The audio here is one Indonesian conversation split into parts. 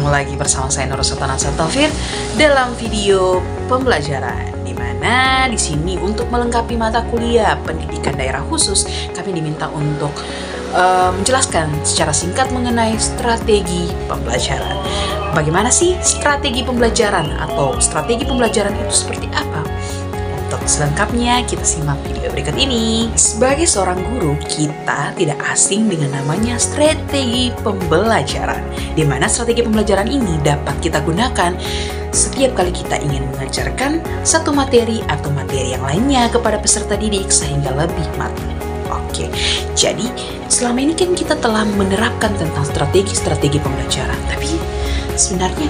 Ketemu lagi bersama saya Nur Sultan Taufir dalam video pembelajaran, di mana di sini untuk melengkapi mata kuliah pendidikan daerah khusus kami diminta untuk menjelaskan secara singkat mengenai strategi pembelajaran. Bagaimana sih strategi pembelajaran atau strategi pembelajaran itu seperti apa? Untuk selengkapnya kita simak video berikut ini. Sebagai seorang guru, kita tidak asing dengan namanya strategi pembelajaran, di mana strategi pembelajaran ini dapat kita gunakan setiap kali kita ingin mengajarkan satu materi atau materi yang lainnya kepada peserta didik sehingga lebih matang. Oke, jadi selama ini kan kita telah menerapkan tentang strategi-strategi pembelajaran. Tapi sebenarnya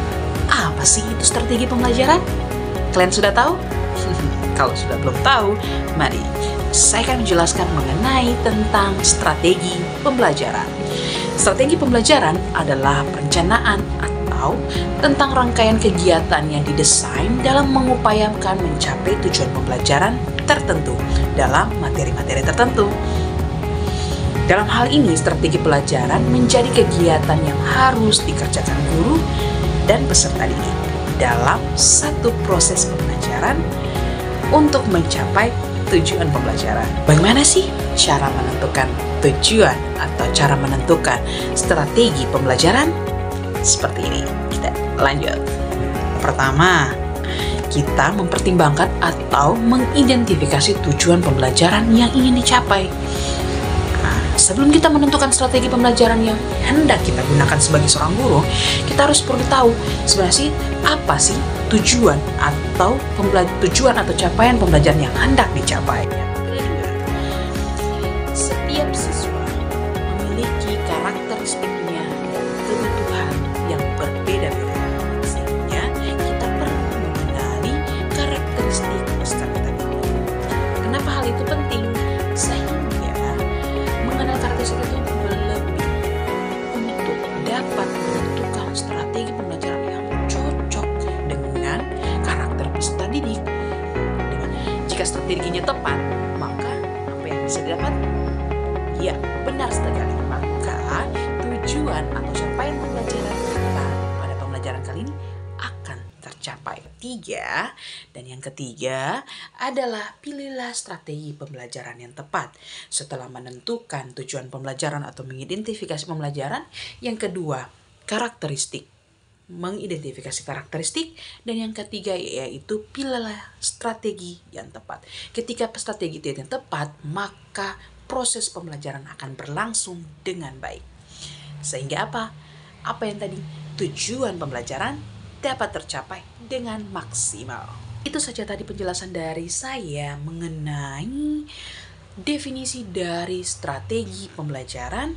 apa sih itu strategi pembelajaran? Kalian sudah tahu? Kalau sudah belum tahu, mari saya akan menjelaskan mengenai tentang strategi pembelajaran. Strategi pembelajaran adalah perencanaan atau tentang rangkaian kegiatan yang didesain dalam mengupayakan mencapai tujuan pembelajaran tertentu dalam materi-materi tertentu. Dalam hal ini, strategi pelajaran menjadi kegiatan yang harus dikerjakan guru dan peserta didik dalam satu proses pembelajaran untuk mencapai tujuan pembelajaran. Bagaimana sih cara menentukan tujuan atau cara menentukan strategi pembelajaran? Seperti ini, kita lanjut. Pertama, kita mempertimbangkan atau mengidentifikasi tujuan pembelajaran yang ingin dicapai. Sebelum kita menentukan strategi pembelajaran yang hendak kita gunakan sebagai seorang guru, kita harus perlu tahu sebenarnya apa sih tujuan atau capaian pembelajaran yang hendak dicapai. Setiap siswa memiliki karakteristiknya dan kebutuhan yang berbeda-beda, sehingga kita perlu mengenali karakteristik peserta didik. Kenapa hal itu penting? Sehingga mengenal karakteristik itu lebih untuk dapat menentukan strategi pembelajaran yang cocok dengan karakter peserta didik. Jika strateginya tepat, maka apa yang bisa didapat? Ya, benar sekali. Maka tujuan atau capaian pembelajaran kita pada pembelajaran kali ini akan tercapai. Yang ketiga adalah pilihlah strategi pembelajaran yang tepat. Setelah menentukan tujuan pembelajaran atau mengidentifikasi pembelajaran, yang kedua karakteristik, mengidentifikasi karakteristik, dan yang ketiga yaitu pilihlah strategi yang tepat. Ketika strategi itu yang tepat, maka proses pembelajaran akan berlangsung dengan baik. Sehingga apa yang tadi tujuan pembelajaran dapat tercapai dengan maksimal. Itu saja tadi penjelasan dari saya mengenai definisi dari strategi pembelajaran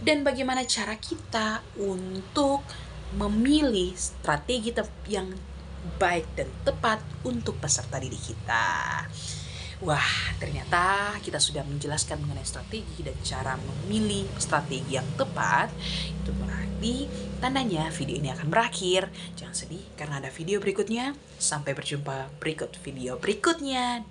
dan bagaimana cara kita untuk memilih strategi yang baik dan tepat untuk peserta didik kita. Wah, ternyata kita sudah menjelaskan mengenai strategi dan cara memilih strategi yang tepat. Itu berarti tandanya video ini akan berakhir. Jangan sedih karena ada video berikutnya. Sampai berjumpa berikut video berikutnya.